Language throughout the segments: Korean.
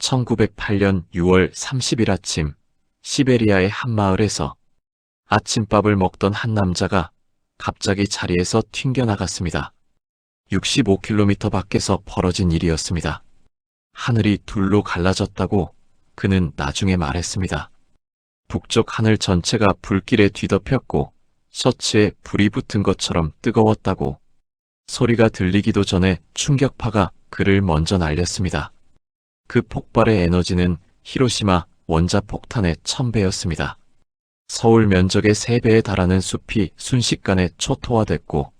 1908년 6월 30일 아침, 시베리아의 한 마을에서 아침밥을 먹던 한 남자가 갑자기 자리에서 튕겨나갔습니다. 65km 밖에서 벌어진 일이었습니다. 하늘이 둘로 갈라졌다고 그는 나중에 말했습니다. 북쪽 하늘 전체가 불길에 뒤덮였고 셔츠에 불이 붙은 것처럼 뜨거웠다고. 소리가 들리기도 전에 충격파가 그를 먼저 날렸습니다. 그 폭발의 에너지는 히로시마 원자폭탄의 1000배였습니다. 서울 면적의 3배에 달하는 숲이 순식간에 초토화됐고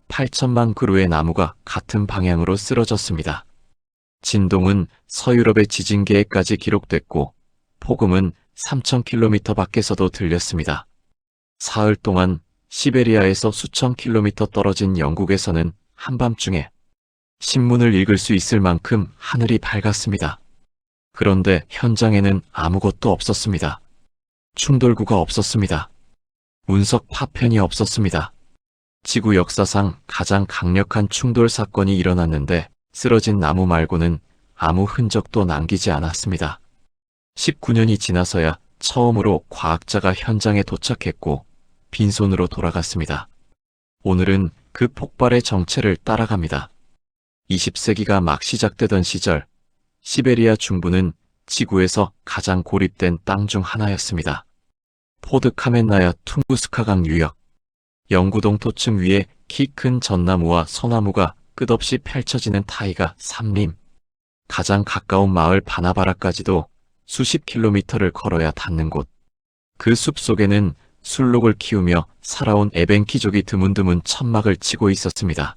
8천만 그루의 나무가 같은 방향으로 쓰러졌습니다. 진동은 서유럽의 지진계에까지 기록됐고 폭음은 3000km 밖에서도 들렸습니다. 사흘 동안 시베리아에서 수천 킬로미터 떨어진 영국에서는 한밤중에 신문을 읽을 수 있을 만큼 하늘이 밝았습니다. 그런데 현장에는 아무것도 없었습니다. 충돌구가 없었습니다. 운석 파편이 없었습니다. 지구 역사상 가장 강력한 충돌 사건이 일어났는데 쓰러진 나무 말고는 아무 흔적도 남기지 않았습니다. 19년이 지나서야 처음으로 과학자가 현장에 도착했고 빈손으로 돌아갔습니다. 오늘은 그 폭발의 정체를 따라갑니다. 20세기가 막 시작되던 시절, 시베리아 중부는 지구에서 가장 고립된 땅 중 하나였습니다. 포드카멘나야 퉁구스카강 유역, 영구동토층 위에 키 큰 전나무와 소나무가 끝없이 펼쳐지는 타이가 삼림, 가장 가까운 마을 바나바라까지도 수십 킬로미터를 걸어야 닿는 곳. 그 숲 속에는 술록을 키우며 살아온 에벤키족이 드문드문 천막을 치고 있었습니다.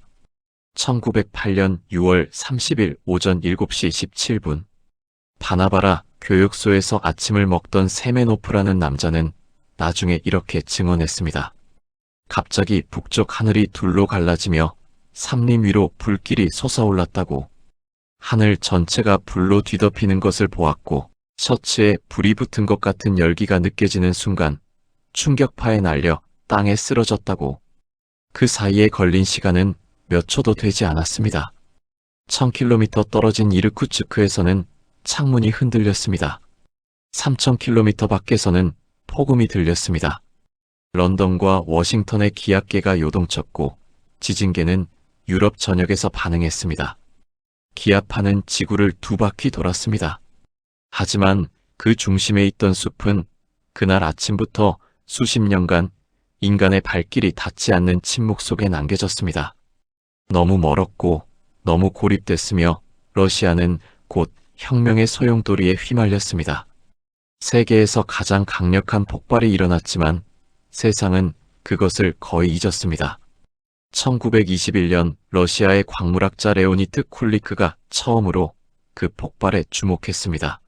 1908년 6월 30일 오전 7시 17분 바나바라 교육소에서 아침을 먹던 세메노프라는 남자는 나중에 이렇게 증언했습니다. 갑자기 북쪽 하늘이 둘로 갈라지며 삼림 위로 불길이 솟아올랐다고. 하늘 전체가 불로 뒤덮이는 것을 보았고 셔츠에 불이 붙은 것 같은 열기가 느껴지는 순간 충격파에 날려 땅에 쓰러졌다고. 그 사이에 걸린 시간은 몇 초도 되지 않았습니다. 1000km 떨어진 이르쿠츠크에서는 창문이 흔들렸습니다. 3000km 밖에서는 폭음이 들렸습니다. 런던과 워싱턴의 기압계가 요동쳤고 지진계는 유럽 전역에서 반응했습니다. 기압파는 지구를 2바퀴 돌았습니다. 하지만 그 중심에 있던 숲은 그날 아침부터 수십 년간 인간의 발길이 닿지 않는 침묵 속에 남겨졌습니다. 너무 멀었고 너무 고립됐으며 러시아는 곧 혁명의 소용돌이에 휘말렸습니다. 세계에서 가장 강력한 폭발이 일어났지만 세상은 그것을 거의 잊었습니다. 1921년 러시아의 광물학자 레오니트 쿨리크가 처음으로 그 폭발에 주목했습니다.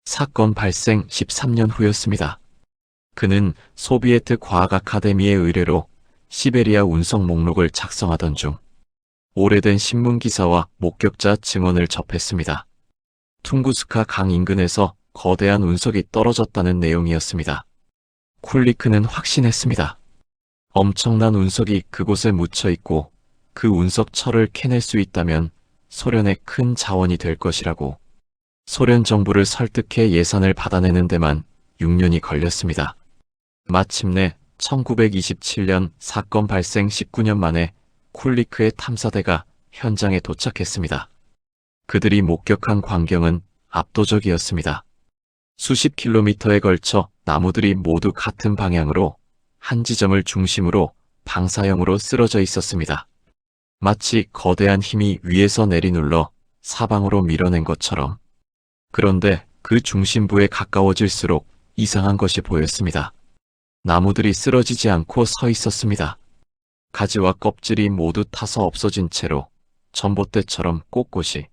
사건 발생 13년 후였습니다. 그는 소비에트 과학 아카데미의 의뢰로 시베리아 운석 목록을 작성하던 중 오래된 신문 기사와 목격자 증언을 접했습니다. 퉁구스카 강 인근에서 거대한 운석이 떨어졌다는 내용이었습니다. 쿨리크는 확신했습니다. 엄청난 운석이 그곳에 묻혀 있고 그 운석 철을 캐낼 수 있다면 소련의 큰 자원이 될 것이라고. 소련 정부를 설득해 예산을 받아내는 데만 6년이 걸렸습니다. 마침내 1927년 사건 발생 19년 만에 쿨리크의 탐사대가 현장에 도착했습니다. 그들이 목격한 광경은 압도적이었습니다. 수십 킬로미터에 걸쳐 나무들이 모두 같은 방향으로 한 지점을 중심으로 방사형으로 쓰러져 있었습니다. 마치 거대한 힘이 위에서 내리눌러 사방으로 밀어낸 것처럼. 그런데 그 중심부에 가까워질수록 이상한 것이 보였습니다. 나무들이 쓰러지지 않고 서 있었습니다. 가지와 껍질이 모두 타서 없어진 채로 전봇대처럼 꼿꼿이.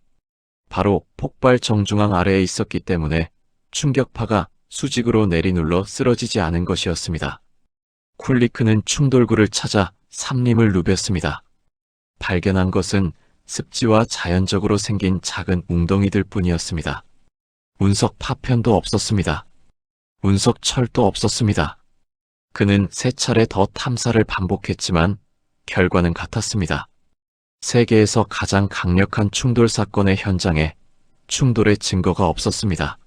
바로 폭발 정중앙 아래에 있었기 때문에 충격파가 수직으로 내리눌러 쓰러지지 않은 것이었습니다. 쿨리크는 충돌구를 찾아 삼림을 누볐습니다. 발견한 것은 습지와 자연적으로 생긴 작은 웅덩이들 뿐이었습니다. 운석 파편도 없었습니다. 운석 철도 없었습니다. 그는 3차례 더 탐사를 반복했지만 결과는 같았습니다. 세계에서 가장 강력한 충돌 사건의 현장에 충돌의 증거가 없었습니다.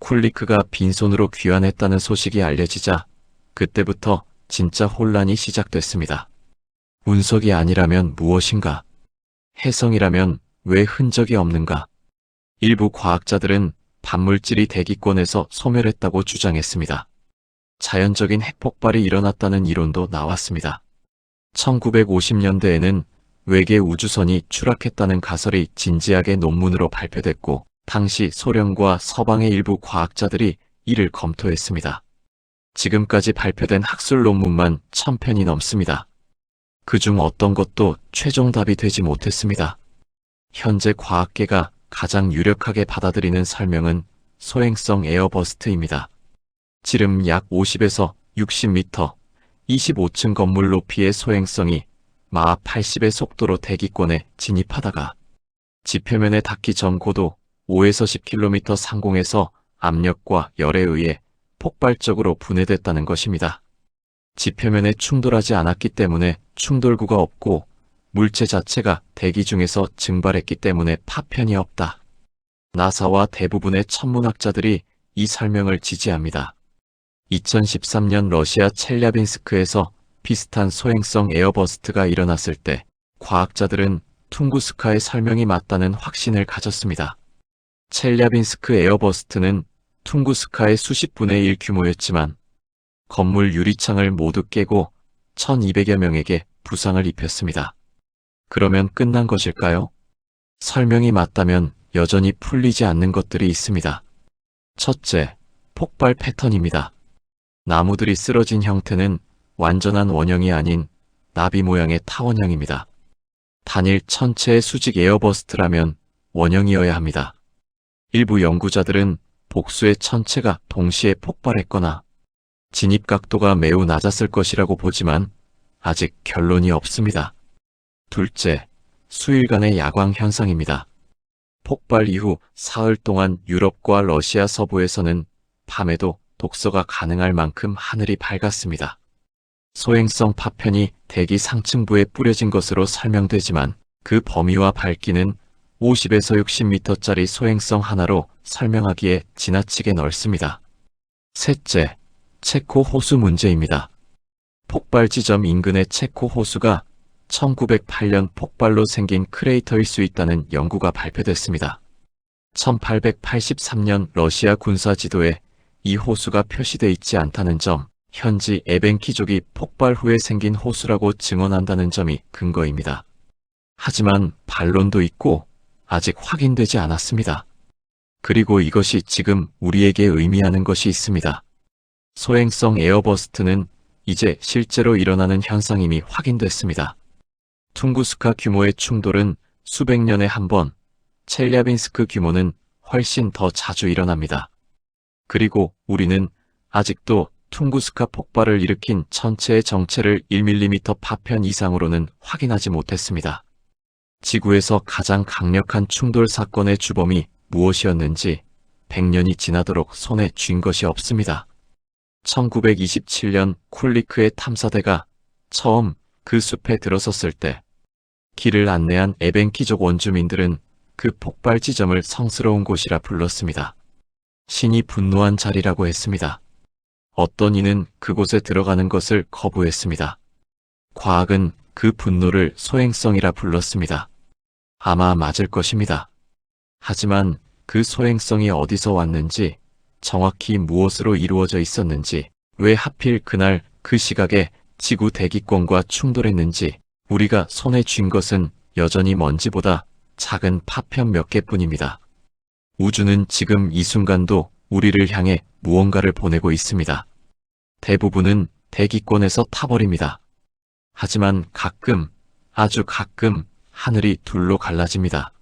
쿨리크가 빈손으로 귀환했다는 소식이 알려지자 그때부터 진짜 혼란이 시작됐습니다. 운석이 아니라면 무엇인가? 해성이라면 왜 흔적이 없는가? 일부 과학자들은 반물질이 대기권에서 소멸했다고 주장했습니다. 자연적인 핵폭발이 일어났다는 이론도 나왔습니다. 1950년대에는 외계 우주선이 추락했다는 가설이 진지하게 논문으로 발표됐고, 당시 소련과 서방의 일부 과학자들이 이를 검토했습니다. 지금까지 발표된 학술 논문만 1000편이 넘습니다. 그중 어떤 것도 최종 답이 되지 못했습니다. 현재 과학계가 가장 유력하게 받아들이는 설명은 소행성 에어버스트입니다. 지름 약 50에서 60m, 25층 건물 높이의 소행성이 마하 80의 속도로 대기권에 진입하다가 지표면에 닿기 전 고도 5에서 10km 상공에서 압력과 열에 의해 폭발적으로 분해됐다는 것입니다. 지표면에 충돌하지 않았기 때문에 충돌구가 없고 물체 자체가 대기 중에서 증발했기 때문에 파편이 없다. 나사와 대부분의 천문학자들이 이 설명을 지지합니다. 2013년 러시아 첼랴빈스크에서 비슷한 소행성 에어버스트가 일어났을 때 과학자들은 퉁구스카의 설명이 맞다는 확신을 가졌습니다. 첼랴빈스크 에어버스트는 퉁구스카의 수십 분의 1 규모였지만 건물 유리창을 모두 깨고 1200여 명에게 부상을 입혔습니다. 그러면 끝난 것일까요? 설명이 맞다면 여전히 풀리지 않는 것들이 있습니다. 첫째, 폭발 패턴입니다. 나무들이 쓰러진 형태는 완전한 원형이 아닌 나비 모양의 타원형입니다. 단일 천체의 수직 에어버스트라면 원형이어야 합니다. 일부 연구자들은 복수의 천체가 동시에 폭발했거나 진입 각도가 매우 낮았을 것이라고 보지만 아직 결론이 없습니다. 둘째, 수일간의 야광 현상입니다. 폭발 이후 사흘 동안 유럽과 러시아 서부에서는 밤에도 독서가 가능할 만큼 하늘이 밝았습니다. 소행성 파편이 대기 상층부에 뿌려진 것으로 설명되지만 그 범위와 밝기는 50에서 60m짜리 소행성 하나로 설명하기에 지나치게 넓습니다. 셋째, 체코 호수 문제입니다. 폭발 지점 인근의 체코 호수가 1908년 폭발로 생긴 크레이터일 수 있다는 연구가 발표됐습니다. 1883년 러시아 군사 지도에 이 호수가 표시되어 있지 않다는 점, 현지 에벤키족이 폭발 후에 생긴 호수라고 증언한다는 점이 근거입니다. 하지만 반론도 있고 아직 확인되지 않았습니다. 그리고 이것이 지금 우리에게 의미하는 것이 있습니다. 소행성 에어버스트는 이제 실제로 일어나는 현상임이 확인됐습니다. 퉁구스카 규모의 충돌은 수백 년에 한 번, 첼랴빈스크 규모는 훨씬 더 자주 일어납니다. 그리고 우리는 아직도 퉁구스카 폭발을 일으킨 천체의 정체를 1mm 파편 이상으로는 확인하지 못했습니다. 지구에서 가장 강력한 충돌 사건의 주범이 무엇이었는지 100년이 지나도록 손에 쥔 것이 없습니다. 1927년 쿨리크의 탐사대가 처음 그 숲에 들어섰을 때 길을 안내한 에벤키족 원주민들은 그 폭발 지점을 성스러운 곳이라 불렀습니다. 신이 분노한 자리라고 했습니다. 어떤 이는 그곳에 들어가는 것을 거부했습니다. 과학은 그 분노를 소행성이라 불렀습니다. 아마 맞을 것입니다. 하지만 그 소행성이 어디서 왔는지, 정확히 무엇으로 이루어져 있었는지, 왜 하필 그날 그 시각에 지구 대기권과 충돌했는지, 우리가 손에 쥔 것은 여전히 먼지보다 작은 파편 몇 개뿐입니다. 우주는 지금 이 순간도 우리를 향해 무언가를 보내고 있습니다. 대부분은 대기권에서 타버립니다. 하지만 가끔, 아주 가끔 하늘이 둘로 갈라집니다.